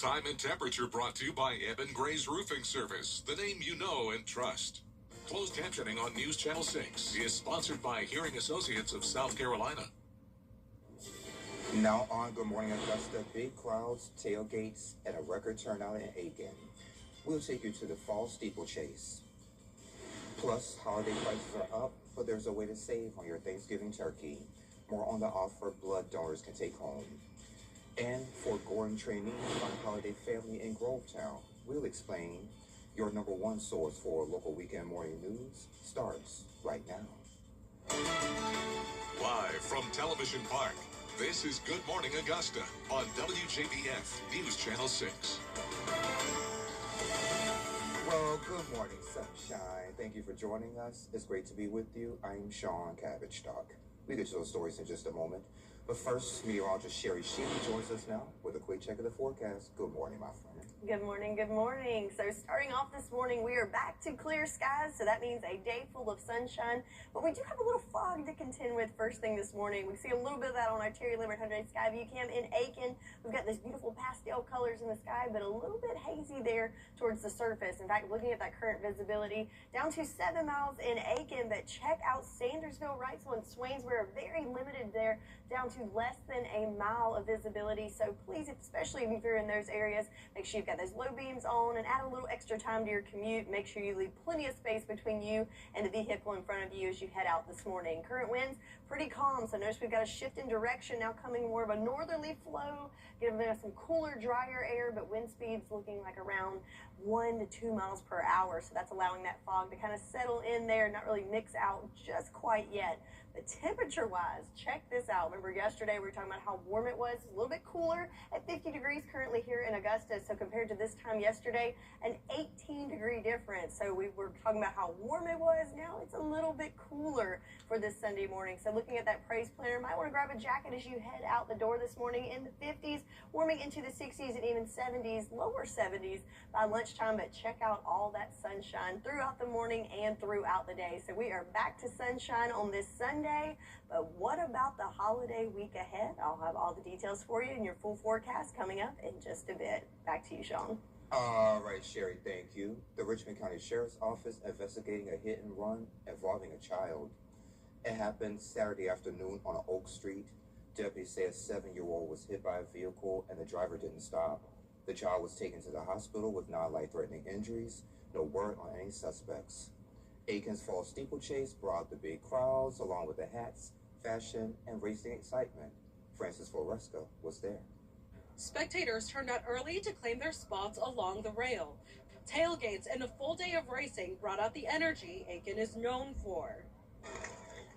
Time and temperature brought to you by Eben Gray's Roofing Service, the name you know and trust. Closed captioning on News Channel 6 is sponsored by Hearing Associates of South Carolina. Now on Good Morning Augusta, big crowds, tailgates, and a record turnout in Aiken. We'll take you to the fall steeplechase. Plus, holiday prices are up, but there's a way to save on your Thanksgiving turkey. More on the offer blood donors can take home. And for Goring trainees on Holiday Family in Grovetown, we'll explain. Your number one source for local weekend morning news starts right now. Live from Television Park, this is Good Morning Augusta on WJBF News Channel 6. Well, good morning, sunshine. Thank you for joining us. It's great to be with you. I'm Sean Cabbage-Stock. We'll get to those stories in just a moment. But first, meteorologist Sherry Sheely joins us now with a quick check of the forecast. Good morning, my friend. Good morning, good morning. So starting off this morning, we are back to clear skies, so that means a day full of sunshine. But we do have a little fog to contend with first thing this morning. We see a little bit of that on our Terry Limerick 100 Sky View Cam in Aiken. We've got these beautiful pastel colors in the sky, but a little bit hazy there towards the surface. In fact, looking at that current visibility, down to 7 miles in Aiken, but check out Sandersville, Wrightsville, and Swainsboro, very limited there, down to less than a mile of visibility. So please, especially if you're in those areas, make sure you've got those low beams on and add a little extra time to your commute. Make sure you leave plenty of space between you and the vehicle in front of you as you head out this morning. Current winds pretty calm, so notice we've got a shift in direction now, coming more of a northerly flow, giving us some cooler, drier air, but wind speeds looking like around 1 to 2 miles per hour. So that's allowing that fog to kind of settle in there, not really mix out just quite yet. But temperature-wise, check this out. Remember yesterday we were talking about how warm it was. It's a little bit cooler at 50 degrees currently here in Augusta. So compared to this time yesterday, an 18-degree difference. So we were talking about how warm it was. Now it's a little bit cooler for this Sunday morning. So looking at that praise planner, might want to grab a jacket as you head out the door this morning. In the 50s, warming into the 60s and even 70s, lower 70s by lunchtime. But check out all that sunshine throughout the morning and throughout the day. So we are back to sunshine on this Sunday. But what about the holiday week ahead? I'll have all the details for you in your full forecast coming up in just a bit. Back to you, Sean. All right, Sherry, thank you. The Richmond County Sheriff's Office investigating a hit and run involving a child. It happened Saturday afternoon on Oak Street. Deputies say a 7-year-old was hit by a vehicle and the driver didn't stop. The child was taken to the hospital with non-life-threatening injuries. No word on any suspects. Aiken's fall steeplechase brought the big crowds along with the hats, fashion, and racing excitement. Francis Foresca was there. Spectators turned out early to claim their spots along the rail. Tailgates and a full day of racing brought out the energy Aiken is known for.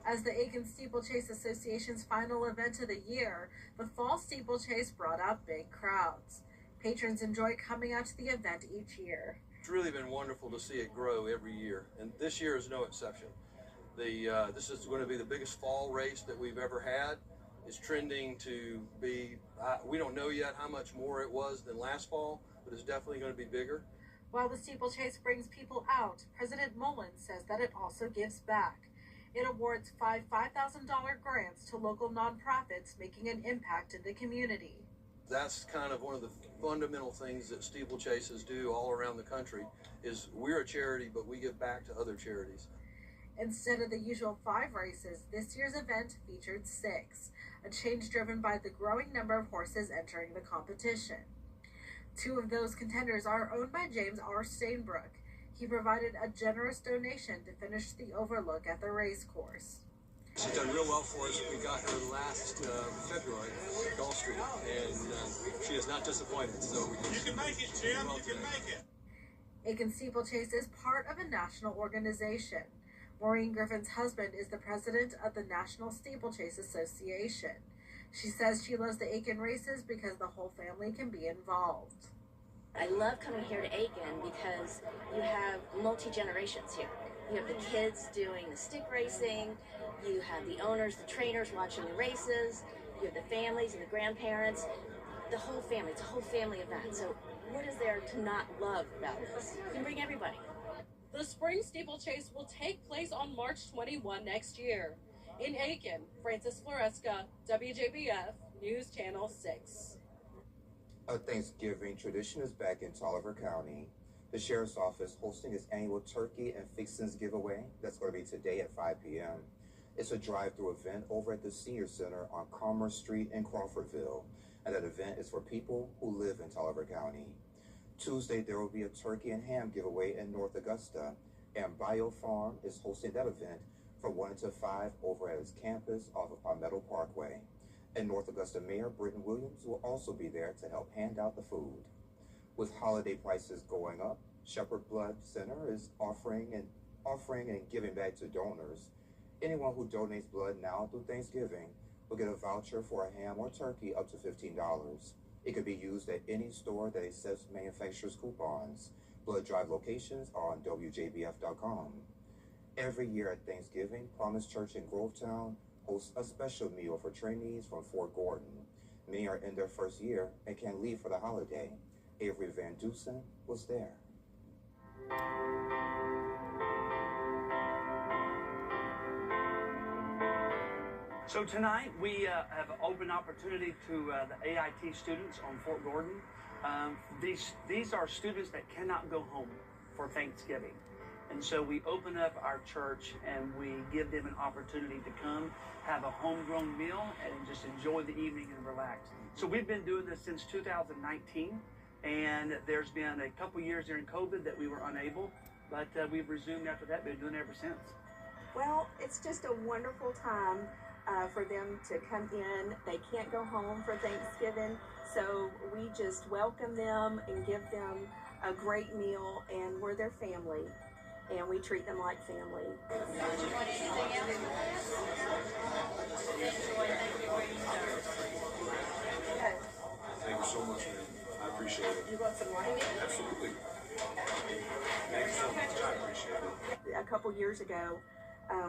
As the Aiken Steeplechase Association's final event of the year, the fall steeplechase brought out big crowds. Patrons enjoy coming out to the event each year. It's really been wonderful to see it grow every year, and this year is no exception. This is going to be the biggest fall race that we've ever had. It's trending to be, we don't know yet how much more it was than last fall, but it's definitely going to be bigger. While the steeplechase brings people out, President Mullins says that it also gives back. It awards 5 $5,000 grants to local nonprofits making an impact in the community. That's kind of one of the fundamental things that steeplechases do all around the country is we're a charity, but we give back to other charities. Instead of the usual 5 races, this year's event featured 6, a change driven by the growing number of horses entering the competition. 2 of those contenders are owned by James R. Stainbrook. He provided a generous donation to finish the overlook at the race course. She's done real well for us. We got her last February at Gulf Street, and she is not disappointed. So you can make it, Jim. You can make it. Aiken Steeplechase is part of a national organization. Maureen Griffin's husband is the president of the National Steeplechase Association. She says she loves the Aiken races because the whole family can be involved. I love coming here to Aiken because you have multi-generations here. You have the kids doing the stick racing, you have the owners, the trainers watching the races, you have the families and the grandparents, the whole family. It's a whole family event. So what is there to not love about this? You can bring everybody. The spring steeplechase will take place on March 21 next year. In Aiken, Francis Floresca, WJBF, News Channel 6. A Thanksgiving tradition is back in Tolliver County. The Sheriff's Office hosting its annual Turkey and Fixins giveaway. That's going to be today at 5 p.m. It's a drive-through event over at the Senior Center on Commerce Street in Crawfordville. And that event is for people who live in Tolliver County. Tuesday, there will be a turkey and ham giveaway in North Augusta. And Bio Farm is hosting that event from 1 to 5 over at its campus off of Palmetto Parkway. And North Augusta Mayor Britton Williams will also be there to help hand out the food. With holiday prices going up, Shepherd Blood Center is offering and giving back to donors. Anyone who donates blood now through Thanksgiving will get a voucher for a ham or turkey up to $15. It could be used at any store that accepts manufacturer's coupons. Blood drive locations are on WJBF.com. Every year at Thanksgiving, Promise Church in Grovetown hosts a special meal for trainees from Fort Gordon. Many are in their first year and can't leave for the holiday. Avery Van Dusen was there. So tonight we have an open opportunity to the AIT students on Fort Gordon. These are students that cannot go home for Thanksgiving. And so we open up our church and we give them an opportunity to come, have a homegrown meal, and just enjoy the evening and relax. So we've been doing this since 2019, and there's been a couple years during COVID that we were unable, but we've resumed after that, been doing it ever since. Well, it's just a wonderful time for them to come in. They can't go home for Thanksgiving, so we just welcome them and give them a great meal, and we're their family. And we treat them like family. Thank you so much, man. I appreciate it. You want some wine? Absolutely. Thank you so much. I appreciate it. A couple years ago,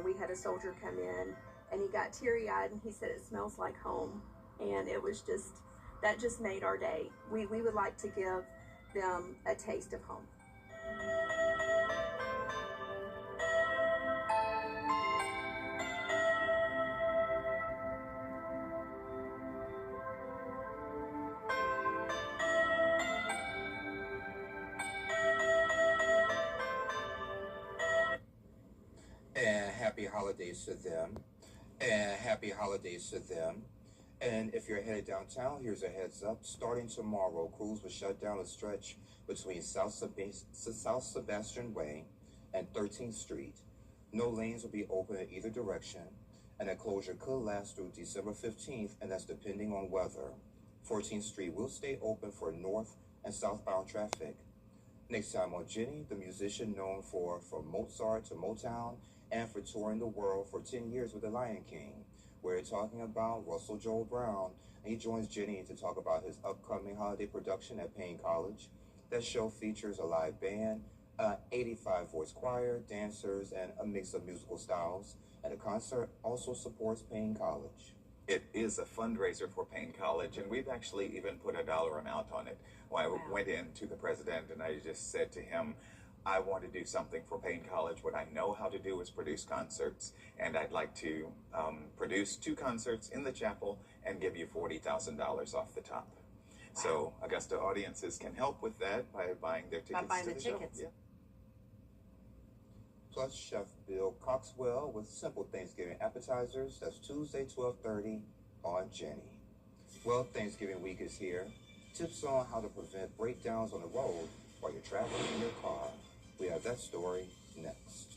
we had a soldier come in, and he got teary-eyed, and he said it smells like home. And it was just, that just made our day. We would like to give them a taste of home. Happy holidays to them, and happy holidays to them. And if you're headed downtown, here's a heads up. Starting tomorrow, crews will shut down a stretch between South Sebastian Way and 13th Street. No lanes will be open in either direction, and that closure could last through December 15th, and that's depending on weather. 14th Street will stay open for north and southbound traffic. Next time on Jenny, the musician known for From Mozart to Motown, and for touring the world for 10 years with the Lion King. We're talking about Russell Joel Brown, and he joins Jenny to talk about his upcoming holiday production at Payne College. That show features a live band, 85-voice choir, dancers, and a mix of musical styles. And the concert also supports Payne College. It is a fundraiser for Payne College, and we've actually even put a dollar amount on it. When I went in to the president and I just said to him, I want to do something for Payne College. What I know how to do is produce concerts, and I'd like to produce 2 concerts in the chapel and give you $40,000 off the top. Wow. So Augusta audiences can help with that by buying their tickets to the show. Yeah. Plus Chef Bill Coxwell with simple Thanksgiving appetizers. That's Tuesday, 12:30 on Jenny. Well, Thanksgiving week is here. Tips on how to prevent breakdowns on the road while you're traveling in your car. We have that story next.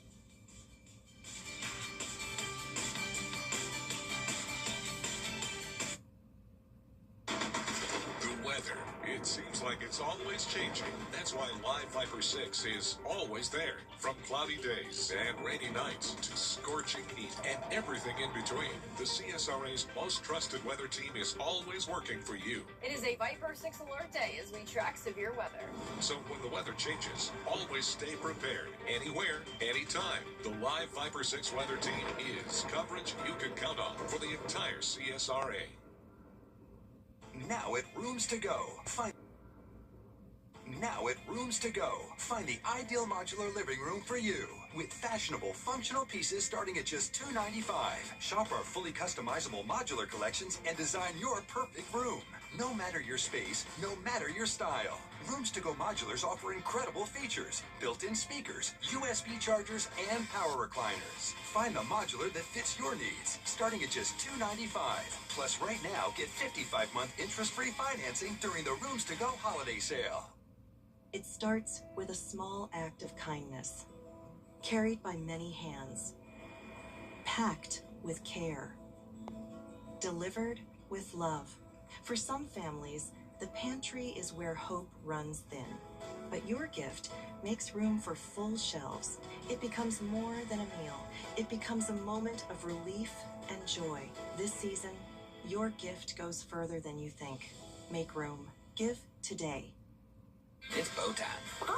The weather. It seems like it's always changing. That's why Live Viper 6 is always there. From cloudy days and rainy nights to scorching heat and everything in between, the CSRA's most trusted weather team is always working for you. It is a Viper 6 alert day as we track severe weather. So when the weather changes, always stay prepared. Anywhere, anytime. The Live Viper 6 weather team is coverage you can count on for the entire CSRA. Now at Rooms to Go, find the ideal modular living room for you. With fashionable, functional pieces starting at just $295. Shop our fully customizable modular collections and design your perfect room. No matter your space, no matter your style. Rooms to Go Modulars offer incredible features. Built-in speakers, USB chargers, and power recliners. Find the modular that fits your needs, starting at just $295. Plus, right now, get 55-month interest-free financing during the Rooms to Go holiday sale. It starts with a small act of kindness, carried by many hands, packed with care, delivered with love. For some families, the pantry is where hope runs thin. But your gift makes room for full shelves. It becomes more than a meal. It becomes a moment of relief and joy. This season, your gift goes further than you think. Make room. Give today. It's bow time.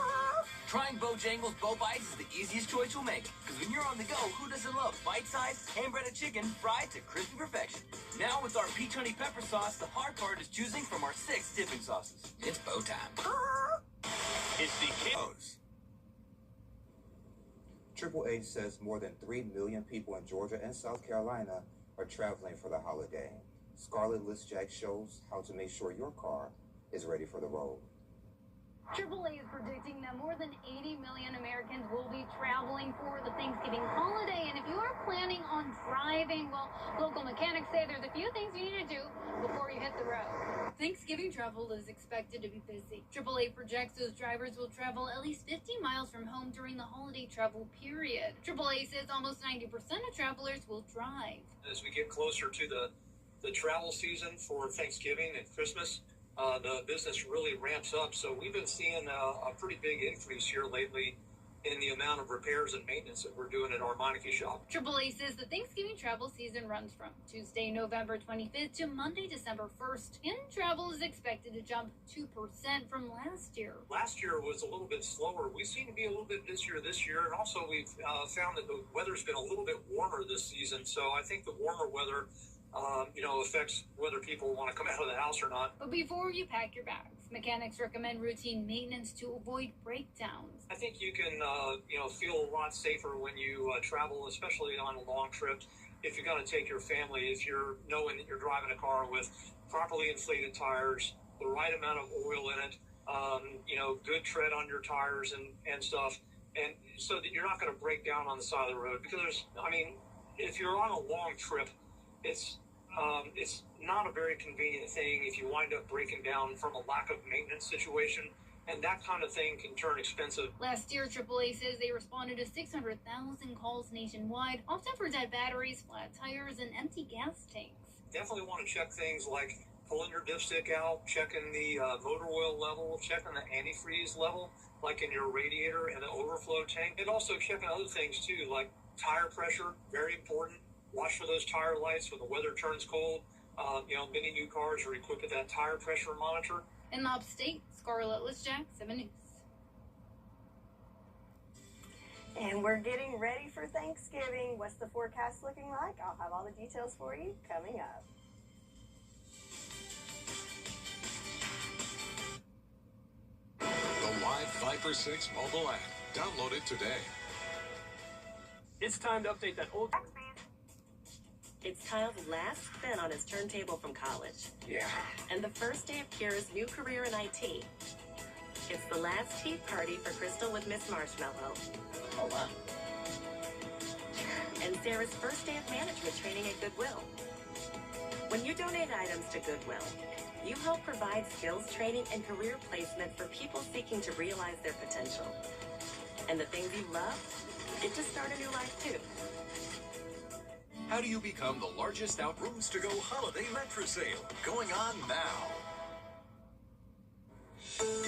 Trying Bojangles Bow Bites is the easiest choice you'll make. Because when you're on the go, who doesn't love bite-sized, hand-breaded chicken fried to crispy perfection? Now with our peach honey pepper sauce, the hard part is choosing from our 6 dipping sauces. It's bow time. It's the kids. AAA says more than 3 million people in Georgia and South Carolina are traveling for the holiday. Scarlet List Jack shows how to make sure your car is ready for the road. AAA is predicting that more than 80 million Americans will be traveling for the Thanksgiving holiday. And if you are planning on driving, well, local mechanics say there's a few things you need to do before you hit the road. Thanksgiving travel is expected to be busy. AAA projects those drivers will travel at least 50 miles from home during the holiday travel period. AAA says almost 90% of travelers will drive. As we get closer to the travel season for Thanksgiving and Christmas, the business really ramps up. So we've been seeing a pretty big increase here lately in the amount of repairs and maintenance that we're doing at our Meineke shop. AAA says the Thanksgiving travel season runs from Tuesday, November 25th to Monday, December 1st. And travel is expected to jump 2% from last year. Last year was a little bit slower. We seem to be a little bit busier this year. And also we've found that the weather's been a little bit warmer this season. So I think the warmer weather affects whether people want to come out of the house or not. But before you pack your bags, mechanics recommend routine maintenance to avoid breakdowns. I think you can, feel a lot safer when you travel, especially on a long trip. If you're going to take your family, if you're knowing that you're driving a car with properly inflated tires, the right amount of oil in it, good tread on your tires and stuff, and so that you're not going to break down on the side of the road. Because, if you're on a long trip, it's not a very convenient thing if you wind up breaking down from a lack of maintenance situation, and that kind of thing can turn expensive. Last year, AAA says they responded to 600,000 calls nationwide, often for dead batteries, flat tires, and empty gas tanks. Definitely want to check things like pulling your dipstick out, checking the motor oil level, checking the antifreeze level, like in your radiator and the overflow tank, and also checking other things too, like tire pressure, very important. Watch for those tire lights when the weather turns cold. Many new cars are equipped with that tire pressure monitor. In the upstate, Scarlett Lisjack, 7 News. And we're getting ready for Thanksgiving. What's the forecast looking like? I'll have all the details for you coming up. The Live Viper 6 mobile app. Download it today. It's time to update that old... It's Kyle's last spin on his turntable from college. Yeah. And the first day of Kira's new career in IT. It's the last tea party for Crystal with Miss Marshmallow. Hold on. And Sarah's first day of management training at Goodwill. When you donate items to Goodwill, you help provide skills training and career placement for people seeking to realize their potential. And the things you love get to start a new life too. How do you become the largest out Rooms to Go holiday mattress sale? Going on now.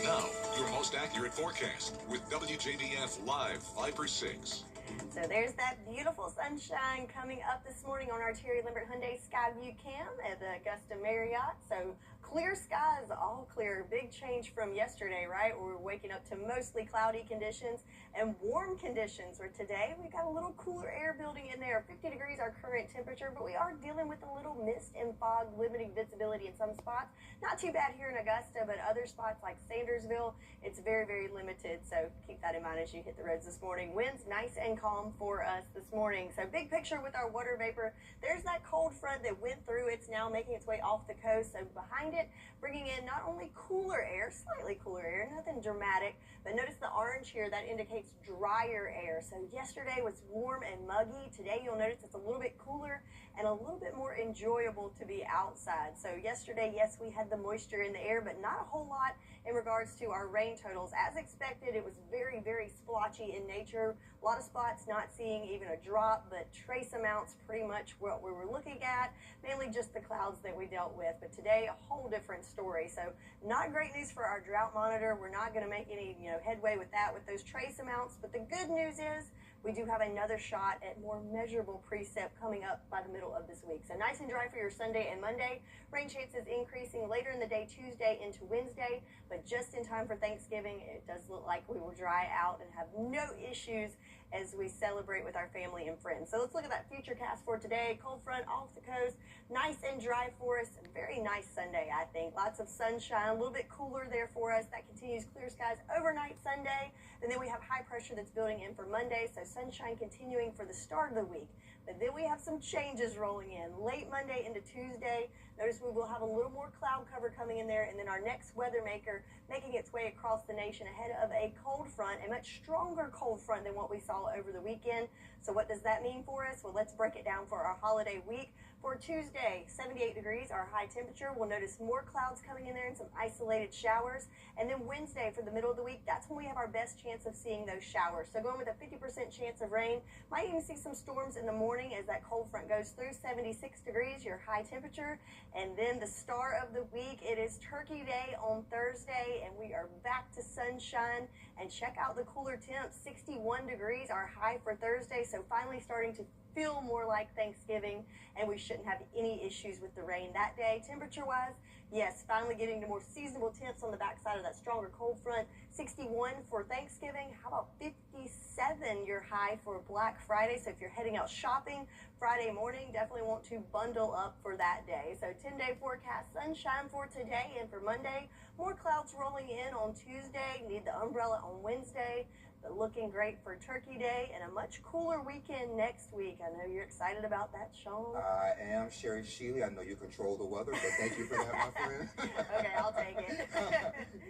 Now, your most accurate forecast with WJBF Live Viper 6. So there's that beautiful sunshine coming up this morning on our Terry Lambert Hyundai Skyview Cam at the Augusta Marriott. So clear skies, all clear. Big change from yesterday, right? We were waking up to mostly cloudy conditions and warm conditions. Where today we've got a little cooler air building in there. 50 degrees our current temperature, but we are dealing with a little mist and fog, limiting visibility in some spots. Not too bad here in Augusta, but other spots like Sandersville, it's very, very limited. So keep that in mind as you hit the roads this morning. Winds nice and calm for us this morning. So big picture with our water vapor. There's that cold front that went through. It's now making its way off the coast. So behind it, pocket, bringing in not only cooler air, slightly cooler air, nothing dramatic, but notice the orange here, that indicates drier air. So yesterday was warm and muggy. Today you'll notice it's a little bit cooler and a little bit more enjoyable to be outside. So yesterday, yes, we had the moisture in the air, but not a whole lot in regards to our rain totals. As expected, it was very, very splotchy in nature. A lot of spots not seeing even a drop, but trace amounts pretty much what we were looking at, mainly just the clouds that we dealt with. But today, a whole different story. So not great news for our drought monitor. We're not going to make any headway with that with those trace amounts. But the good news is we do have another shot at more measurable precip coming up by the middle of this week. So nice and dry for your Sunday and Monday. Rain chances increasing later in the day, Tuesday into Wednesday, but just in time for Thanksgiving, it does look like we will dry out and have no issues as we celebrate with our family and friends. So let's look at that future cast for today. Cold front off the coast, nice and dry for us. A very nice Sunday, I think. Lots of sunshine, a little bit cooler there for us. That continues clear skies overnight Sunday. And then we have high pressure that's building in for Monday, so sunshine continuing for the start of the week. But then we have some changes rolling in. Late Monday into Tuesday, notice we will have a little more cloud cover coming in there, and then our next weather maker making its way across the nation ahead of a cold front, a much stronger cold front than what we saw over the weekend. So what does that mean for us? Well, let's break it down for our holiday week. For Tuesday, 78 degrees, our high temperature. We'll notice more clouds coming in there and some isolated showers. And then Wednesday, for the middle of the week, that's when we have our best chance of seeing those showers. So going with a 50% chance of rain. Might even see some storms in the morning as that cold front goes through. 76 degrees, your high temperature. And then the star of the week, it is Turkey Day on Thursday, and we are back to sunshine. And check out the cooler temps, 61 degrees, our high for Thursday. So finally starting to feel more like Thanksgiving, and we shouldn't have any issues with the rain that day. Temperature-wise, yes, finally getting to more seasonable temps on the backside of that stronger cold front. 61 for Thanksgiving. How about 57, your high for Black Friday? So if you're heading out shopping Friday morning, definitely want to bundle up for that day. So 10-day forecast, sunshine for today and for Monday. More clouds rolling in on Tuesday. Need the umbrella on Wednesday. But looking great for Turkey Day and a much cooler weekend next week. I know you're excited about that, Sean. I am Sherry Sheely. I know you control the weather, but thank you for that, my friend. Okay, I'll take it.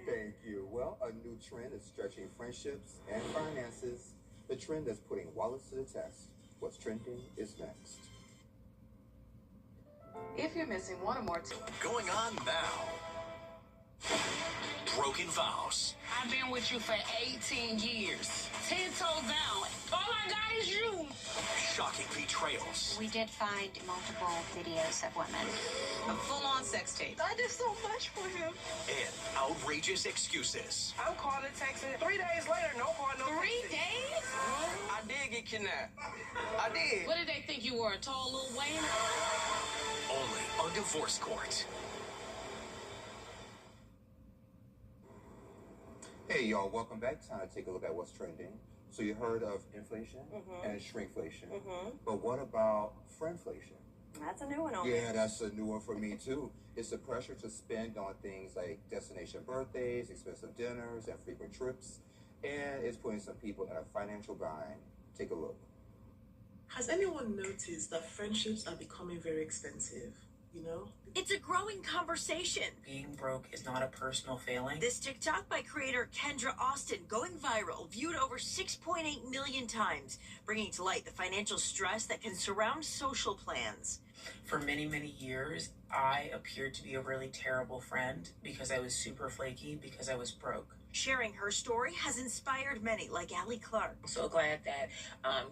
Thank you. Well, a new trend is stretching friendships and finances. The trend is putting wallets to the test. What's trending is next. If you're missing one or more Going on now. Broken vows. I've been with you for 18 years. 10 toes down. All I got is you. Shocking betrayals. We did find multiple videos of women. A full-on sex tape. I did so much for him. And outrageous excuses. I'm calling texting. 3 days later, no call, no 3 texting. days? I did get kidnapped. I did. What did they think you were, a tall Lil Wayne? Only on Divorce Court. Hey y'all, welcome back. Time to take a look at what's trending. So you heard of inflation and shrinkflation, but what about friendflation? That's a new one on me. Yeah, that's a new one for me too. It's the pressure to spend on things like destination birthdays, expensive dinners, and frequent trips, and it's putting some people in a financial bind. Take a look. Has anyone noticed that friendships are becoming very expensive? You know? It's a growing conversation. Being broke is not a personal failing. This TikTok by creator Kendra Austin going viral, viewed over 6.8 million times, bringing to light the financial stress that can surround social plans. For many, many years, I appeared to be a really terrible friend because I was super flaky because I was broke. Sharing her story has inspired many, like Allie Clark. I'm so glad that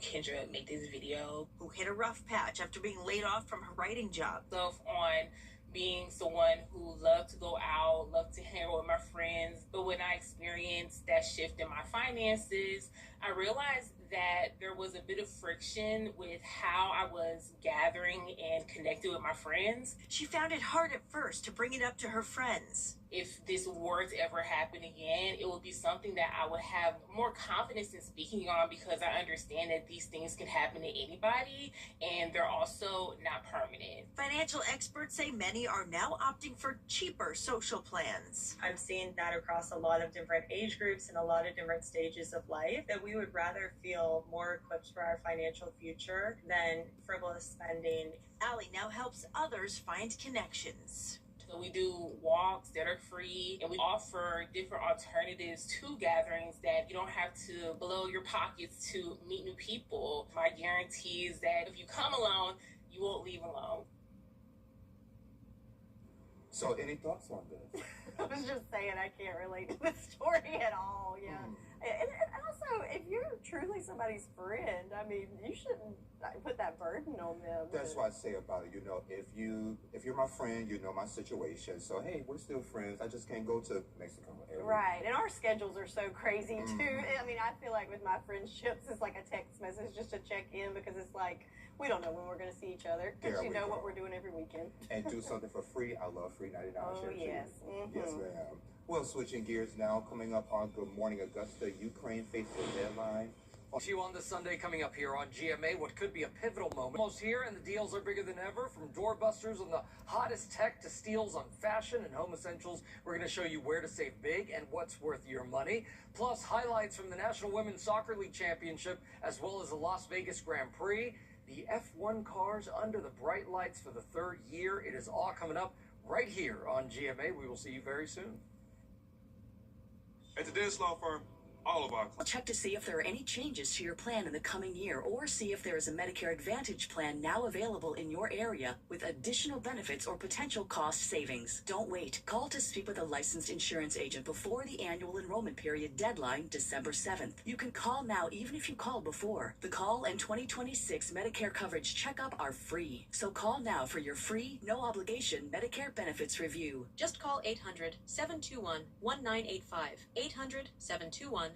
Kendra made this video. Who hit a rough patch after being laid off from her writing job. On being someone who loved to go out, loved to hang out with my friends. But when I experienced that shift in my finances, I realized that there was a bit of friction with how I was gathering and connecting with my friends. She found it hard at first to bring it up to her friends. If this were to ever happen again, it would be something that I would have more confidence in speaking on because I understand that these things can happen to anybody and they're also not permanent. Financial experts say many are now opting for cheaper social plans. I've seen that across a lot of different age groups and a lot of different stages of life, that we would rather feel more equipped for our financial future than frivolous spending. Allie now helps others find connections. So we do walks that are free, and we offer different alternatives to gatherings that you don't have to blow your pockets to meet new people. My guarantee is that if you come alone, you won't leave alone. So, any thoughts on this? I was just saying I can't relate to this story at all. Yeah. And also, if you're truly somebody's friend, I mean, you shouldn't put that burden on them. That's what I say about it. You know, if you're my friend, you know my situation. So hey, we're still friends. I just can't go to Mexico. Right, and our schedules are so crazy too. I mean, I feel like with my friendships, it's like a text message just to check in because it's like we don't know when we're going to see each other because you know what we're doing every weekend. And do something for free. I love free 99 Oh share yes, Yes, ma'am. Well, switching gears now, coming up on Good Morning Augusta, Ukraine faces a deadline. You on this Sunday coming up here on GMA, what could be a pivotal moment. Almost here, and the deals are bigger than ever. From doorbusters on the hottest tech to steals on fashion and home essentials, we're going to show you where to save big and what's worth your money. Plus, highlights from the National Women's Soccer League Championship, as well as the Las Vegas Grand Prix. The F1 cars under the bright lights for the third year. It is all coming up right here on GMA. We will see you very soon. At the Dennis Law Firm, all of our check to see if there are any changes to your plan in the coming year, or see if there is a Medicare Advantage plan now available in your area with additional benefits or potential cost savings. Don't wait. Call to speak with a licensed insurance agent before the annual enrollment period deadline, December 7th. You can call now even if you called before. The call and 2026 Medicare coverage checkup are free. So call now for your free, no obligation Medicare benefits review. Just call 800-721-1985. 800-721-1985.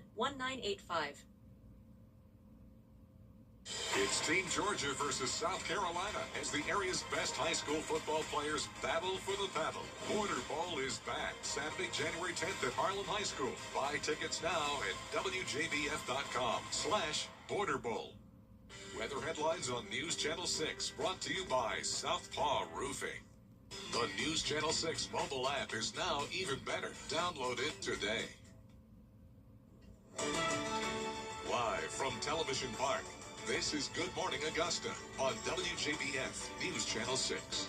It's Team Georgia versus South Carolina as the area's best high school football players battle for the paddle. Border Bowl is back Saturday, January 10th at Harlan High School. Buy tickets now at WJBF.com/Border Bowl. Weather headlines on News Channel 6 brought to you by Southpaw Roofing. The News Channel 6 mobile app is now even better. Download it today. Live from Television Park, this is Good Morning Augusta on WJBF News Channel 6.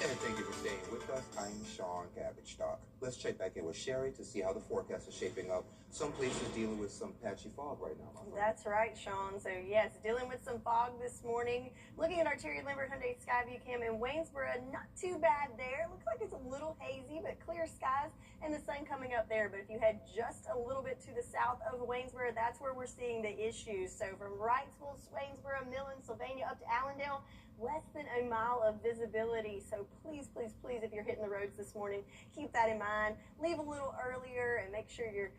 And thank you for staying with us. I'm Sean Cabbage-Stock. Let's check back in with Sherry to see how the forecast is shaping up. Some places dealing with some patchy fog right now. That's right, Sean. So yes, dealing with some fog this morning. Looking at our Terry Lambert Hyundai Skyview cam in Waynesboro, not too bad there. Looks like it's a little hazy, but clear skies and the sun coming up there. But if you head just a little bit to the south of Waynesboro, that's where we're seeing the issues. So from Wrightsville, Waynesboro, Millen, Sylvania up to Allendale, less than a mile of visibility. So please, please, please, if you're hitting the roads this morning, keep that in mind. Leave a little earlier and make sure you're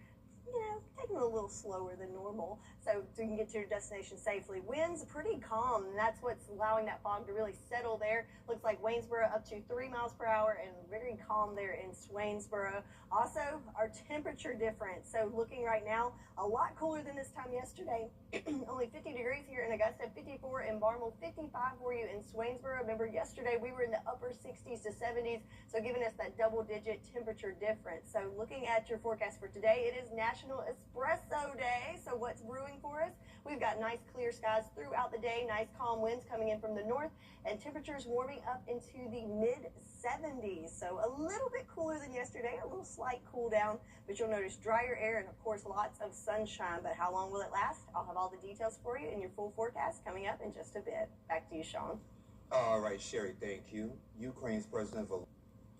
taking it a little slower than normal so you can get to your destination safely. Winds pretty calm, and that's what's allowing that fog to really settle there. Looks like Waynesboro up to 3 miles per hour and very calm there in Swainsboro. Also, our temperature difference. So looking right now, a lot cooler than this time yesterday. Only 50 degrees here in Augusta, 54 in Barnwell, 55 for you in Swainsboro. Remember, yesterday we were in the upper 60s to 70s, so giving us that double-digit temperature difference. So looking at your forecast for today, it is National Espresso Day. So what's brewing for us? We've got nice clear skies throughout the day, nice calm winds coming in from the north, and temperatures warming up into the mid-70s. So a little bit cooler than yesterday, a little slight cool down, but you'll notice drier air and, of course, lots of sunshine. But how long will it last? I'll have all the details for you in your full forecast coming up in just a bit. Back to you, Sean. All right, Sherry, thank you. Ukraine's President Volodymyr.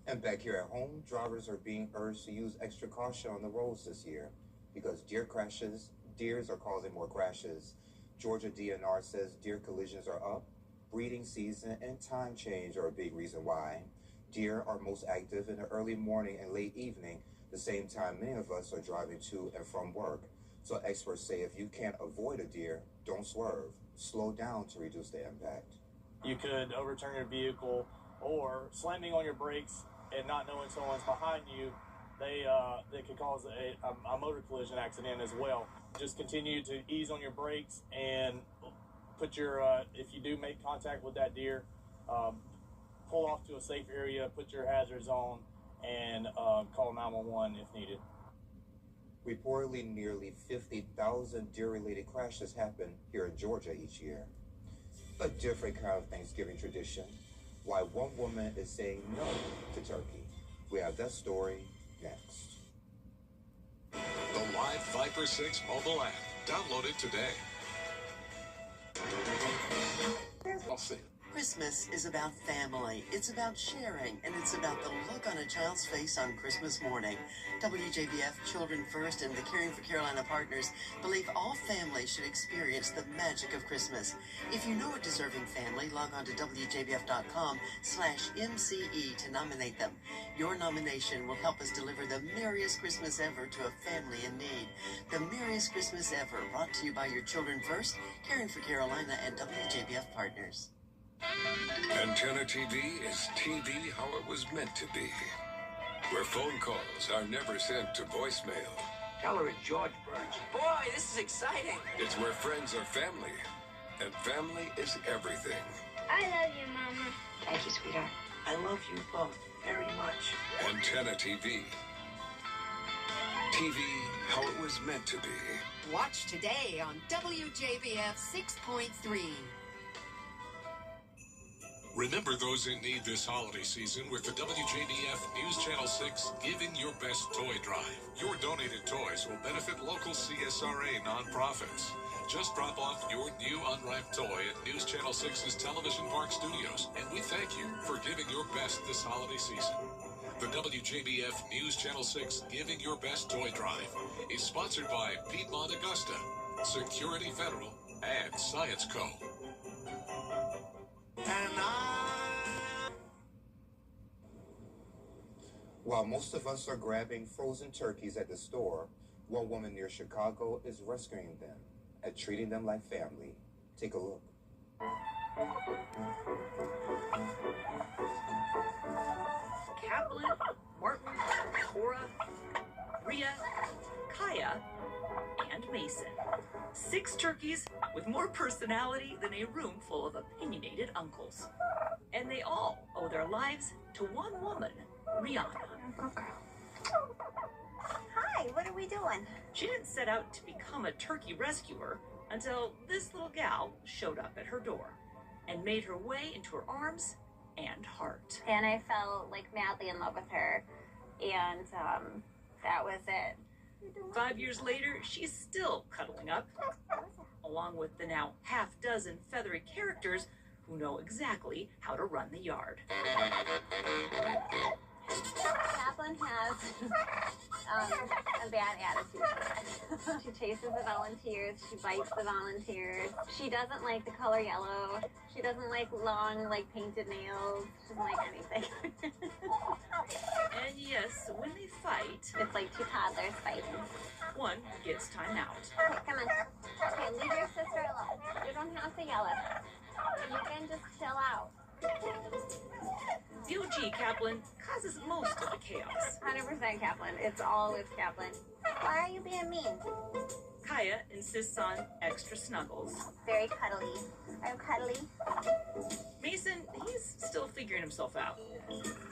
And back here at home, drivers are being urged to use extra caution on the roads this year because deers are causing more crashes. Georgia DNR says deer collisions are up. Breeding season and time change are a big reason why. Deer are most active in the early morning and late evening, the same time many of us are driving to and from work. So experts say if you can't avoid a deer, don't swerve. Slow down to reduce the impact. You could overturn your vehicle, or slamming on your brakes and not knowing someone's behind you, they could cause a motor collision accident as well. Just continue to ease on your brakes and put your, if you do make contact with that deer, pull off to a safe area, put your hazards on, and call 911 if needed. Reportedly, nearly 50,000 deer-related crashes happen here in Georgia each year. A different kind of Thanksgiving tradition. why one woman is saying no to turkey. We have that story next. The Live Viper 6 mobile app. Download it today. I'll see. Christmas is about family, it's about sharing, and it's about the look on a child's face on Christmas morning. WJBF, Children First, and the Caring for Carolina partners believe all families should experience the magic of Christmas. If you know a deserving family, log on to WJBF.com/MCE to nominate them. Your nomination will help us deliver the merriest Christmas ever to a family in need. The merriest Christmas ever, brought to you by your Children First, Caring for Carolina, and WJBF partners. Antenna TV is TV how it was meant to be. Where phone calls are never sent to voicemail. Tell her it's George Burns. Boy, this is exciting. It's where friends are family, and family is everything. I love you, Mama. Thank you, sweetheart. I love you both very much. Antenna TV. TV how it was meant to be. Watch today on WJBF 6.3. Remember those in need this holiday season with the WJBF News Channel 6 Giving Your Best Toy Drive. Your donated toys will benefit local CSRA nonprofits. Just drop off your new unwrapped toy at News Channel 6's Television Park Studios, and we thank you for giving your best this holiday season. The WJBF News Channel 6 Giving Your Best Toy Drive is sponsored by Piedmont Augusta, Security Federal, and Science Co. While most of us are grabbing frozen turkeys at the store, one woman near Chicago is rescuing them and treating them like family. Take a look. Kaplan, Martin, Cora, Rhea, Kaya, and Mason. 6 turkeys with more personality than a room full of opinionated uncles. And they all owe their lives to one woman, Rihanna. Hi, what are we doing? She didn't set out to become a turkey rescuer until this little gal showed up at her door and made her way into her arms and heart. And I fell like madly in love with her, and that was it. 5 years later, she's still cuddling up, along with the now half-dozen feathery characters who know exactly how to run the yard. Kaplan has a bad attitude. She chases the volunteers. She bites the volunteers. She doesn't like the color yellow. She doesn't like long, painted nails. She doesn't like anything. And yes, when they fight, it's like 2 toddlers fighting. One gets time out. Okay, come on. Okay, leave your sister alone. You don't have to yell at her. You can just chill out. The OG Kaplan causes most of the chaos. 100% Kaplan. It's always Kaplan. Why are you being mean? Kaya insists on extra snuggles. Very cuddly. Are you cuddly? Mason, he's still figuring himself out.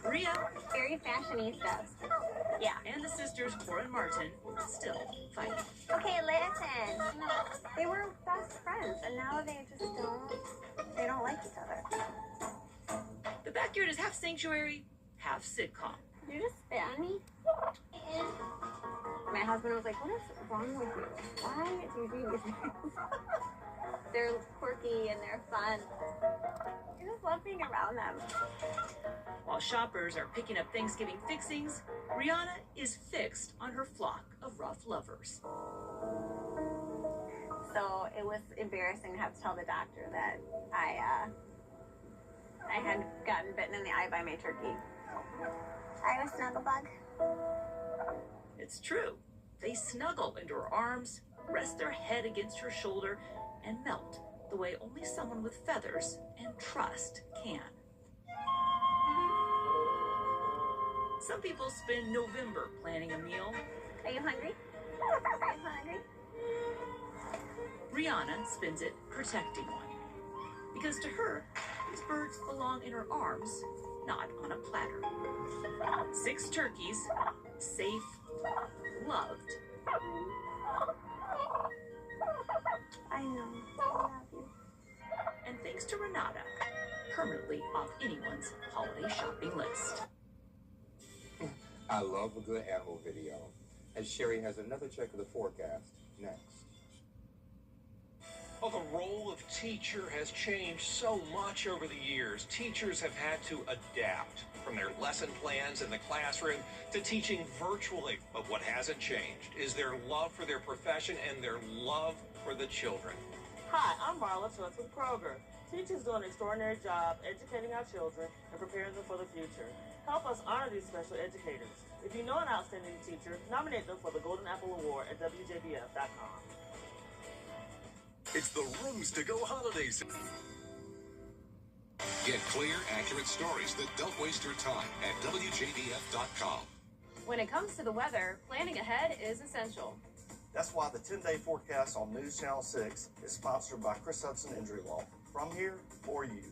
Rhea, very fashionista. Yeah. And the sisters, Cora and Martin, still fighting. Okay, listen. They were best friends, and now they don't like each other. The backyard is half sanctuary, half sitcom. Did you just spit on me? My husband was like, what is wrong with you? Why do you do these things? They're quirky and they're fun. I just love being around them. While shoppers are picking up Thanksgiving fixings, Rihanna is fixed on her flock of rough lovers. So it was embarrassing to have to tell the doctor that I had gotten bitten in the eye by my turkey. Are you a snuggle bug? It's true. They snuggle into her arms, rest their head against her shoulder, and melt the way only someone with feathers and trust can. Some people spend November planning a meal. Are you hungry? Are you hungry? Rihanna spends it protecting one. Because to her, these birds belong in her arms, not on a platter. 6 turkeys, safe, loved. I know. I love you. And thanks to Renata, permanently off anyone's holiday shopping list. I love a good animal video. And Sherry has another check of the forecast next. Well, the role of teacher has changed so much over the years. Teachers have had to adapt from their lesson plans in the classroom to teaching virtually. But what hasn't changed is their love for their profession and their love for the children. Hi, I'm Marla Schultz with Kroger. Teachers do an extraordinary job educating our children and preparing them for the future. Help us honor these special educators. If you know an outstanding teacher, nominate them for the Golden Apple Award at WJBF.com. It's the Rooms to Go holiday season. Get clear, accurate stories that don't waste your time at WJBF.com. When it comes to the weather, planning ahead is essential. That's why the 10-day forecast on News Channel 6 is sponsored by Chris Hudson Injury Law. From here for you.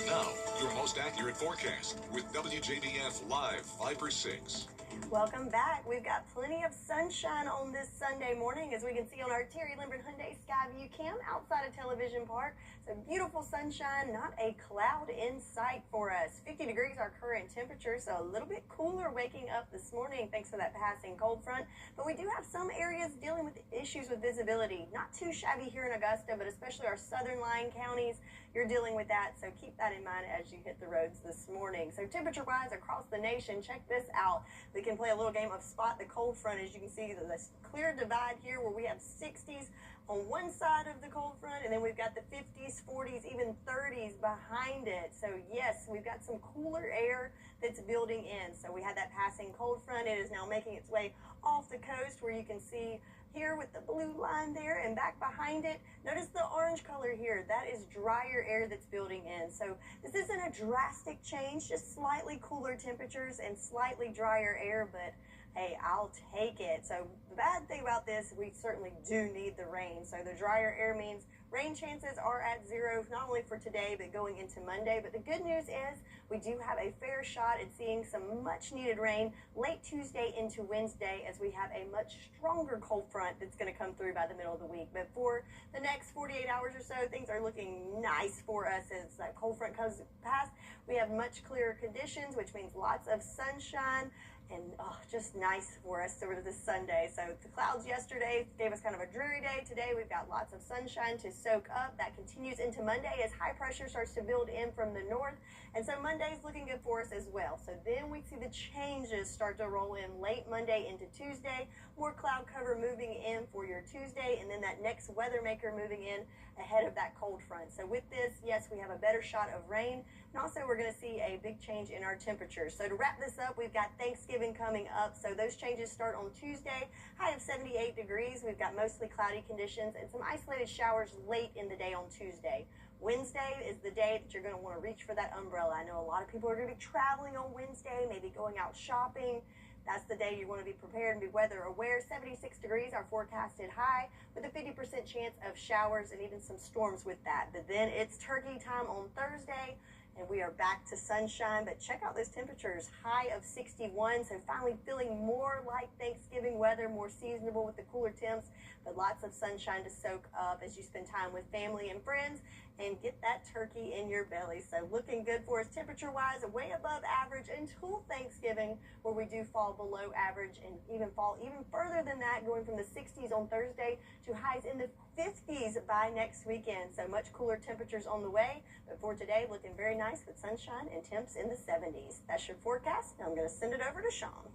Now, your most accurate forecast with WJBF Live 5/6. Welcome back. We've got plenty of sunshine on this Sunday morning, as we can see on our Terry Lambert Hyundai Skyview cam outside of Television Park. So beautiful sunshine, not a cloud in sight for us. 50 degrees our current temperature, so a little bit cooler waking up this morning thanks to that passing cold front. But we do have some areas dealing with issues with visibility. Not too shabby here in Augusta, but especially our southern line counties, you're dealing with that. So keep that in mind as you hit the roads this morning. So temperature-wise across the nation, check this out. We can play a little game of spot the cold front. As you can see, this clear divide here where we have 60s on one side of the cold front, and then we've got the 50s, 40s, even 30s behind it. So yes, we've got some cooler air that's building in. So we had that passing cold front. It is now making its way off the coast, where you can see here with the blue line there, and back behind it, notice the orange color here. That is drier air that's building in. So this isn't a drastic change, just slightly cooler temperatures and slightly drier air, but hey, I'll take it. So the bad thing about this, we certainly do need the rain. So the drier air means rain chances are at 0, not only for today, but going into Monday. But the good news is we do have a fair shot at seeing some much needed rain late Tuesday into Wednesday, as we have a much stronger cold front that's going to come through by the middle of the week. But for the next 48 hours or so, things are looking nice for us as that cold front comes past. We have much clearer conditions, which means lots of sunshine. And just nice for us over this Sunday. So the clouds yesterday gave us kind of a dreary day. Today we've got lots of sunshine to soak up. That continues into Monday as high pressure starts to build in from the north. And so Monday's looking good for us as well. So then we see the changes start to roll in late Monday into Tuesday. More cloud cover moving in for your Tuesday, and then that next weather maker moving in ahead of that cold front. So with this, yes, we have a better shot of rain. And also we're going to see a big change in our temperatures. So to wrap this up, we've got Thanksgiving coming up. So those changes start on Tuesday, high of 78 degrees. We've got mostly cloudy conditions and some isolated showers late in the day on Tuesday. Wednesday is the day that you're going to want to reach for that umbrella. I know a lot of people are going to be traveling on Wednesday, maybe going out shopping. That's the day you want to be prepared and be weather aware. 76 degrees, our forecasted high, with a 50% chance of showers and even some storms with that. But then it's turkey time on Thursday, and we are back to sunshine. But check out those temperatures, high of 61, so finally feeling more like Thanksgiving weather, more seasonable with the cooler temps, but lots of sunshine to soak up as you spend time with family and friends and get that turkey in your belly. So looking good for us temperature-wise, way above average until Thanksgiving, where we do fall below average and even fall even further than that, going from the 60s on Thursday to highs in the 50s by next weekend. So much cooler temperatures on the way, but for today, looking very nice with sunshine and temps in the 70s. That's your forecast, and I'm going to send it over to Sean.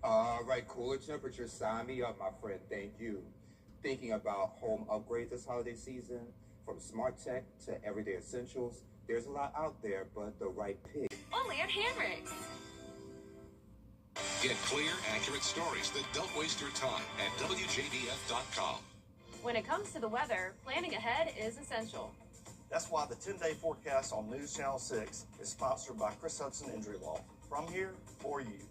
All right, cooler temperatures, sign me up, my friend. Thank you. Thinking about home upgrades this holiday season, from smart tech to everyday essentials, there's a lot out there, but the right pick. Only at Hamrick's. Get clear, accurate stories that don't waste your time at WJBF.com. When it comes to the weather, planning ahead is essential. That's why the 10-day forecast on News Channel 6 is sponsored by Chris Hudson Injury Law. From here for you.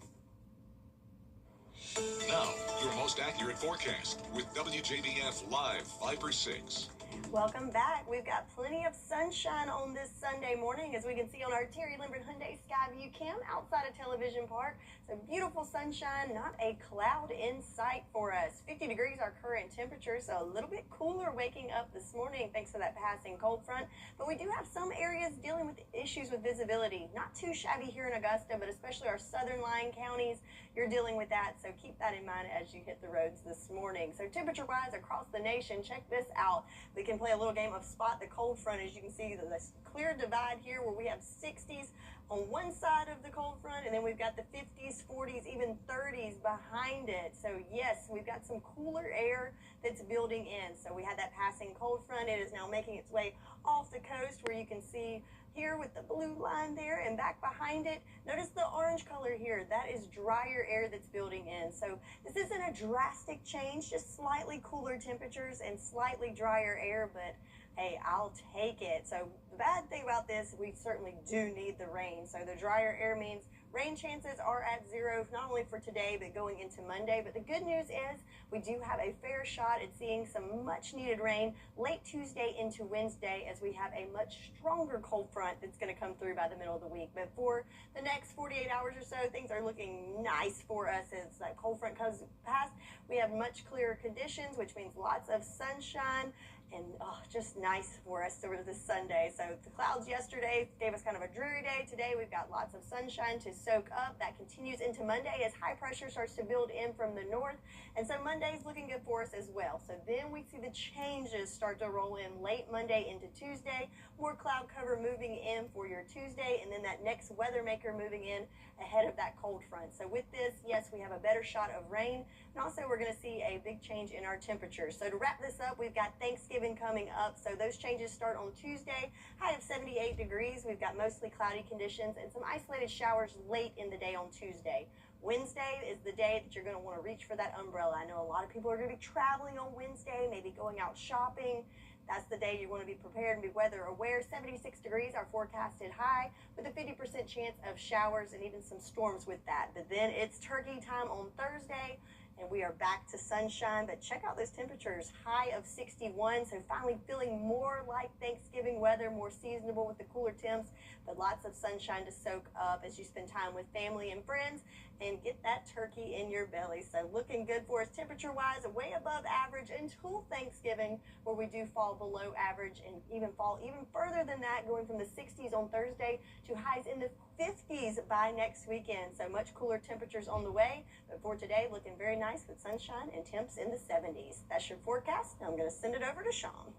Now, your most accurate forecast with WJBF Live 5/6. Welcome back. We've got plenty of sunshine on this Sunday morning, as we can see on our Terry Lambert Hyundai Skyview cam outside of Television Park. So beautiful sunshine, not a cloud in sight for us. 50 degrees our current temperature, so a little bit cooler waking up this morning thanks to that passing cold front. But we do have some areas dealing with issues with visibility. Not too shabby here in Augusta, but especially our southern lying counties, you're dealing with that. So keep that in mind as you hit the roads this morning. So temperature-wise across the nation, check this out. We can play a little game of spot the cold front. As you can see, this clear divide here where we have 60s on one side of the cold front, and then we've got the 50s, 40s, even 30s behind it. So yes, we've got some cooler air that's building in. So we had that passing cold front. It is now making its way off the coast where you can see here with the blue line there, and back behind it, notice the orange color here. That is drier air that's building in. So this isn't a drastic change, just slightly cooler temperatures and slightly drier air, but hey, I'll take it. So the bad thing about this, we certainly do need the rain. So the drier air means rain chances are at 0, not only for today, but going into Monday. But the good news is we do have a fair shot at seeing some much needed rain late Tuesday into Wednesday, as we have a much stronger cold front that's going to come through by the middle of the week. But for the next 48 hours or so, things are looking nice for us as that cold front comes past. We have much clearer conditions, which means lots of sunshine. And just nice for us over this Sunday. So the clouds yesterday gave us kind of a dreary day. Today we've got lots of sunshine to soak up. That continues into Monday as high pressure starts to build in from the north. And so Monday's looking good for us as well. So then we see the changes start to roll in late Monday into Tuesday. More cloud cover moving in for your Tuesday, and then that next weather maker moving in ahead of that cold front. So with this, yes, we have a better shot of rain. And also we're going to see a big change in our temperatures. So to wrap this up, we've got Thanksgiving coming up. So those changes start on Tuesday, high of 78 degrees. We've got mostly cloudy conditions and some isolated showers late in the day on Tuesday. Wednesday is the day that you're going to want to reach for that umbrella. I know a lot of people are going to be traveling on Wednesday, maybe going out shopping. That's the day you want to be prepared and be weather aware. 76 degrees, our forecasted high, with a 50% chance of showers and even some storms with that. But then it's turkey time on Thursday, and we are back to sunshine. But check out those temperatures, high of 61, so finally feeling more like Thanksgiving weather, more seasonable with the cooler temps, but lots of sunshine to soak up as you spend time with family and friends and get that turkey in your belly. So looking good for us temperature-wise, way above average until Thanksgiving, where we do fall below average and even fall even further than that, going from the 60s on Thursday to highs in the 50s by next weekend. So much cooler temperatures on the way, but for today, looking very nice with sunshine and temps in the 70s. That's your forecast. Now I'm going to send it over to Sean.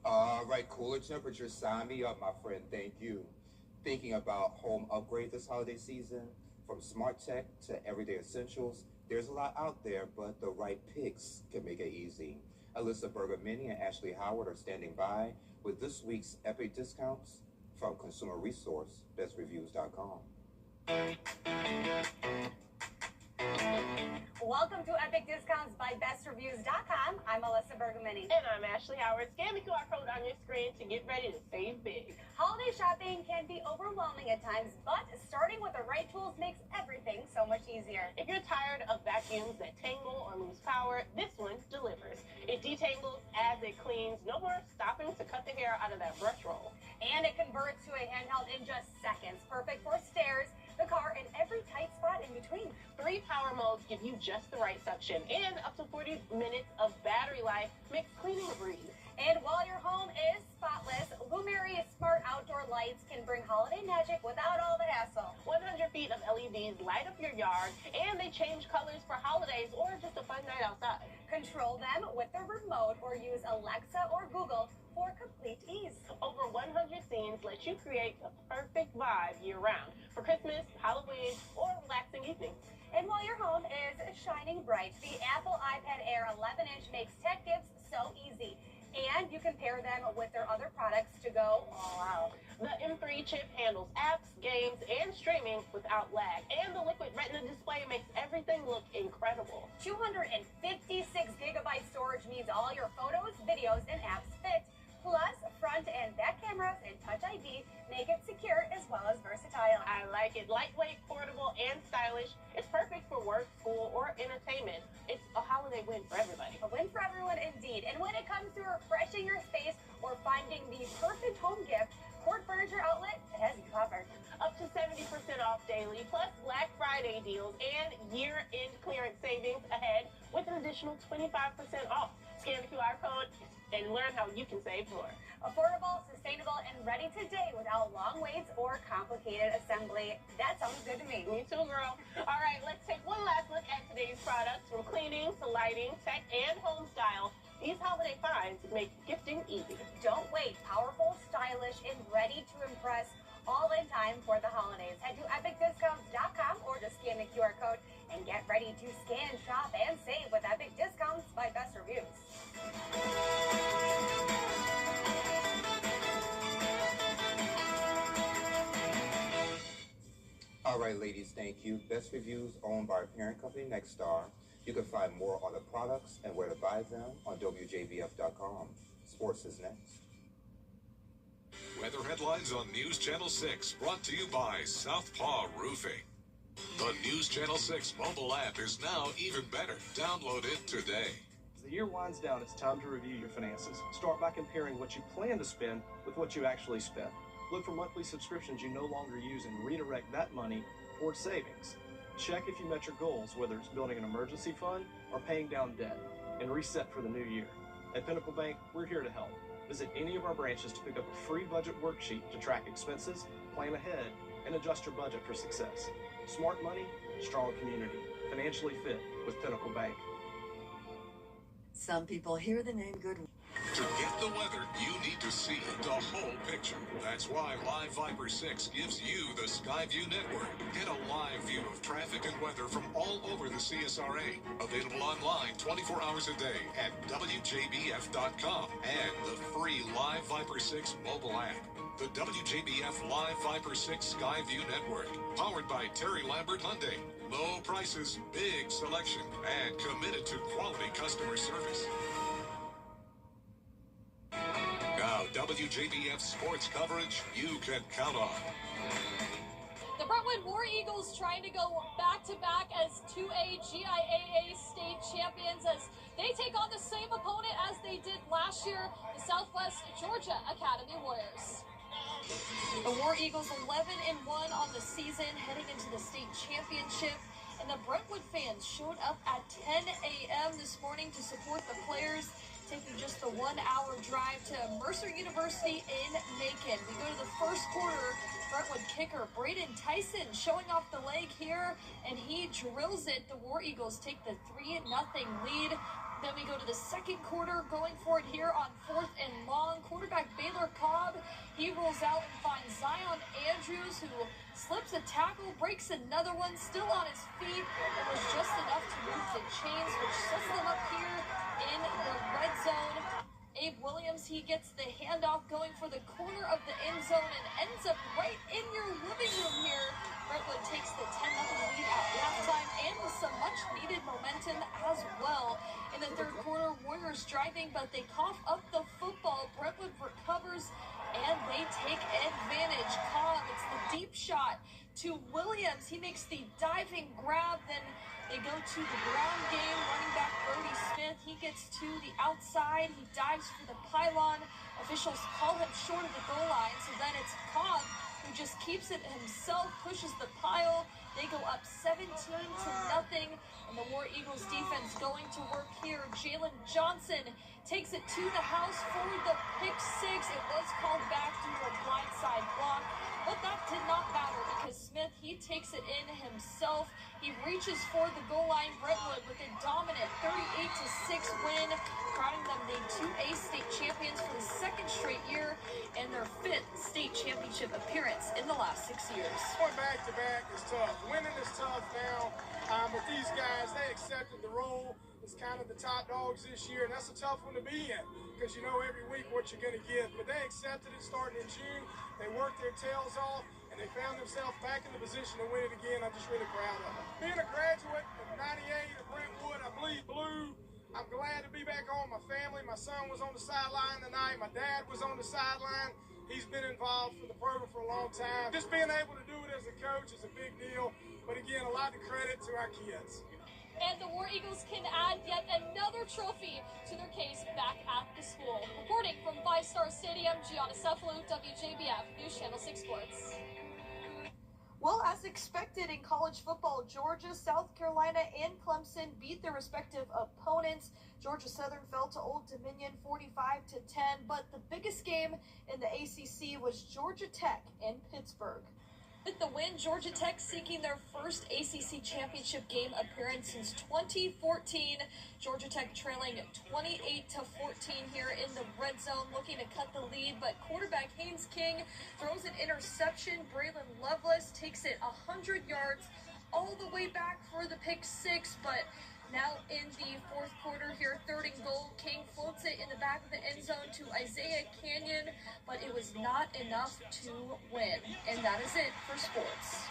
All right, cooler temperatures, sign me up, my friend. Thank you. Thinking about home upgrade this holiday season, from smart tech to everyday essentials, there's a lot out there, but the right picks can make it easy. Alyssa Bergamini and Ashley Howard are standing by with this week's epic discounts from consumer resource bestreviews.com. Welcome to Epic Discounts by BestReviews.com. I'm Alyssa Bergamini. And I'm Ashley Howard. Scan the QR code on your screen to get ready to save big. Holiday shopping can be overwhelming at times, but starting with the right tools makes everything so much easier. If you're tired of vacuums that tangle or lose power, this one delivers. It detangles as it cleans. No more stopping to cut the hair out of that brush roll. And it converts to a handheld in just seconds. Perfect for stairs, the car, and every tight spot in between. 3 power modes give you just the right suction, and up to 40 minutes of battery life makes cleaning a breeze. And while your home is spotless, Lumeri smart outdoor lights can bring holiday magic without all the hassle. 100 feet of LEDs light up your yard, and they change colors for holidays or just a fun night outside. Control them with the remote or use Alexa or Google for complete ease. Over 100 scenes let you create the perfect vibe year-round for Christmas, Halloween, or relaxing evenings. And while your home is shining bright, the Apple iPad Air 11-inch makes tech gifts so easy. And you can pair them with their other products to go all out. The M3 chip handles apps, games, and streaming without lag. And the Liquid Retina display makes everything look incredible. 256 gigabyte storage means all your photos, videos, and apps fit. Plus, front and back cameras and Touch ID make it secure as well as versatile. I like it. Lightweight, portable, and stylish. It's perfect for work, school, or entertainment. It's a holiday win for everybody. A win for everyone indeed. And when it comes to refreshing your space or finding the perfect home gift, Port Furniture Outlet has you covered. Up to 70% off daily, plus Black Friday deals and year-end clearance savings ahead with an additional 25% off. Scan the QR code and learn how you can save more. Affordable, sustainable, and ready today without long waits or complicated assembly. That sounds good to me. Me too, girl. All right, let's take one last look at today's products, from cleaning to lighting, tech, and home style. These holiday finds make gifting easy. Don't wait. Powerful, stylish, and ready to impress, all in time for the holidays. Head to epicdiscounts.com or just scan the QR code and get ready to scan, shop, and save with Epic Discounts by Best Reviews. All right, ladies, thank you. Best Reviews, owned by our parent company, Nexstar. You can find more on the products and where to buy them on WJBF.com. Sports is next. Weather headlines on News Channel 6, brought to you by Southpaw Roofing. The News Channel 6 mobile app is now even better. Download it today. As the year winds down, it's time to review your finances. Start by comparing what you plan to spend with what you actually spend. Look for monthly subscriptions you no longer use and redirect that money towards savings. Check if you met your goals, whether it's building an emergency fund or paying down debt, and reset for the new year. At Pinnacle Bank, we're here to help. Visit any of our branches to pick up a free budget worksheet to track expenses, plan ahead, and adjust your budget for success. Smart money, strong community. Financially fit with Pinnacle Bank. Some people hear the name Good. To get the weather, you need to see the whole picture. That's why Live Viper 6 gives you the Skyview network. Get a live view of traffic and weather from all over the CSRA. Available online 24 hours a day at WJBF.com and the free Live Viper 6 mobile app. The WJBF Live Viper 6 Skyview network. Powered by Terry Lambert Hyundai. Low prices, big selection, and committed to quality customer service. Now, WJBF sports coverage you can count on. The Brentwood War Eagles trying to go back-to-back as 2A GIAA state champions as they take on the same opponent as they did last year, the Southwest Georgia Academy Warriors. The War Eagles 11-1 on the season, heading into the state championship. And the Brentwood fans showed up at 10 a.m. this morning to support the players, taking just the 1 hour drive to Mercer University in Macon. We go to the first quarter. Brentwood kicker Braden Tyson showing off the leg here, and he drills it. The War Eagles take the 3-0 lead. Then we go to the second quarter, going for it here on 4th and long. Quarterback Baylor Cobb, he rolls out and finds Zion Andrews, who slips a tackle, breaks another one, still on his feet. It was just enough to move the chains, which sets them up here in the red zone. Abe Williams, he gets the handoff going for the corner of the end zone and ends up right in your living room here. Brentwood takes the 10-0 lead at halftime and with some much-needed momentum as well. In the third quarter, Warriors driving, but they cough up the football. Brentwood recovers, and they take advantage. Cobb, it's the deep shot to Williams. He makes the diving grab, then they go to the ground game. Running back Brody Smith, he gets to the outside. He dives for the pylon. Officials call him short of the goal line, so then it's Cobb who just keeps it himself, pushes the pile. They go up 17-0, and the War Eagles defense going to work here. Jalen Johnson takes it to the house for the pick six. It was called back due to a blindside block, but that did not matter because Smith, he takes it in himself. He reaches for the goal line. Brentwood with a dominant 38-6 win, crowning them the 2A state champions for the second straight year and their 5th state championship appearance in the last 6 years. Going back-to-back is tough. Winning is tough now, but these guys, they accepted the role as kind of the top dogs this year, and that's a tough one to be in because you know every week what you're going to get. But they accepted it starting in June. They worked their tails off, and they found themselves back in the position to win it again. I'm just really proud of them. Being a graduate of 98 at Brentwood, I bleed blue. I'm glad to be back home. My family, my son was on the sideline tonight. My dad was on the sideline. He's been involved for the program for a long time. Just being able to do it as a coach is a big deal. But again, a lot of credit to our kids. And the War Eagles can add yet another trophy to their case back at the school. Reporting from 5-Star Stadium, Gianna Cephalou, WJBF News Channel 6 Sports. Well, as expected in college football, Georgia, South Carolina, and Clemson beat their respective opponents. Georgia Southern fell to Old Dominion 45-10, but the biggest game in the ACC was Georgia Tech and Pittsburgh. With the win, Georgia Tech seeking their first ACC championship game appearance since 2014. Georgia Tech trailing 28-14 here in the red zone, looking to cut the lead, but quarterback Haynes King throws an interception. Braylon Loveless takes it 100 yards all the way back for the pick six, but now in the fourth quarter here, 3rd and goal, King floats it in the back of the end zone to Isaiah Canyon, but it was not enough to win. And that is it for sports.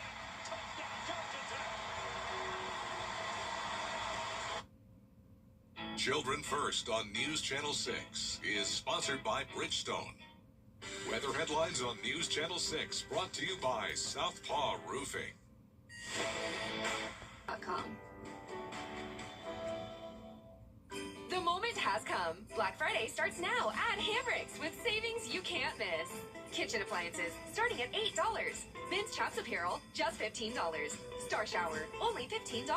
Children First on News Channel 6 is sponsored by Bridgestone. Weather headlines on News Channel 6 brought to you by Southpaw Roofing. The moment has come. Black Friday starts now at Hamrick's with savings you can't miss. Kitchen appliances starting at $8. Men's Chops apparel just $15. Star Shower only $15.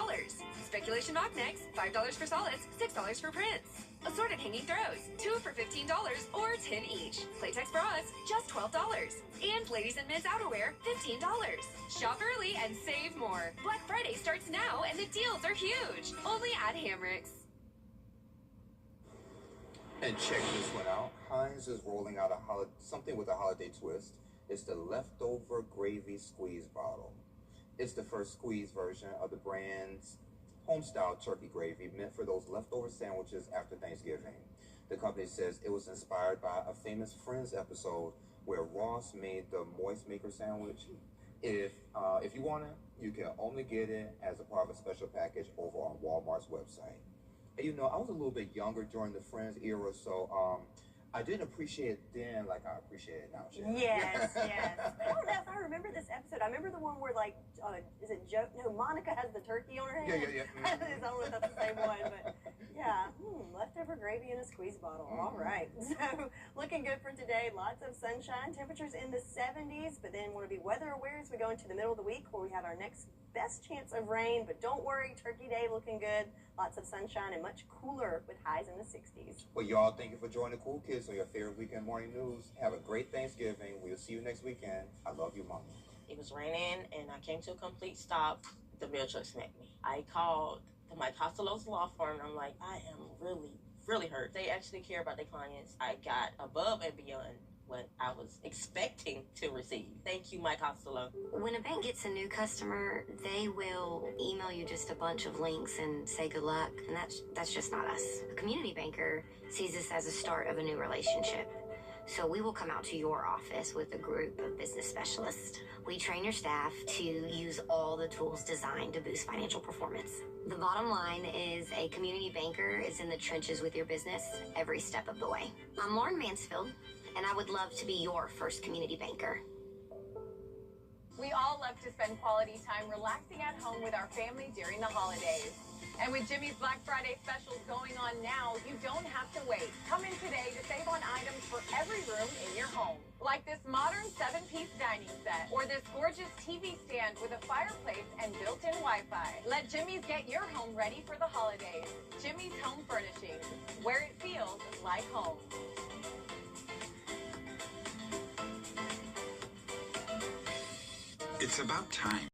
Speculation knock necks $5 for solids, $6 for prints. Assorted hanging throws 2 for $15 or 10 each. Playtex bras just $12. And ladies and men's outerwear $15. Shop early and save more. Black Friday starts now and the deals are huge. Only at Hamrick's. And check this one out. Heinz is rolling out something with a holiday twist. It's the leftover gravy squeeze bottle. It's the first squeeze version of the brand's home-style turkey gravy meant for those leftover sandwiches after Thanksgiving. The company says it was inspired by a famous Friends episode where Ross made the moist maker sandwich. If you want it, you can only get it as a part of a special package over on Walmart's website. And you know, I was a little bit younger during the Friends era, so I didn't appreciate it then like I appreciate it now. Yes, yes. I don't know if I remember this episode. I remember the one where, like, is it Joe? No, Monica has the turkey on her hand. Yeah. I don't know if that's the same one, but yeah. Leftover gravy in a squeeze bottle. All right. So, looking good for today. Lots of sunshine. Temperatures in the 70s, but then want to be weather aware as we go into the middle of the week where we have our next best chance of rain. But don't worry, Turkey Day looking good. Lots of sunshine and much cooler with highs in the 60s. Well, y'all, thank you for joining the Cool Kids on your favorite weekend morning news. Have a great Thanksgiving. We'll see you next weekend. I love you, Mama. It was raining, and I came to a complete stop. The mail truck smacked me. I called the Mike Costello's law firm, and I'm like, I am really hurt. They actually care about their clients. I got above and beyond what I was expecting to receive. Thank you, Mike Costello. When a bank gets a new customer, they will email you just a bunch of links and say good luck, and that's just not us. A community banker sees this as a start of a new relationship. So we will come out to your office with a group of business specialists. We train your staff to use all the tools designed to boost financial performance. The bottom line is a community banker is in the trenches with your business every step of the way. I'm Lauren Mansfield, and I would love to be your first community banker. We all love to spend quality time relaxing at home with our family during the holidays. And with Jimmy's Black Friday specials going on now, you don't have to wait. Come in today to save on items for every room in your home. Like this modern 7-piece dining set, or this gorgeous TV stand with a fireplace and built-in Wi-Fi. Let Jimmy's get your home ready for the holidays. Jimmy's Home Furnishings, where it feels like home. It's about time.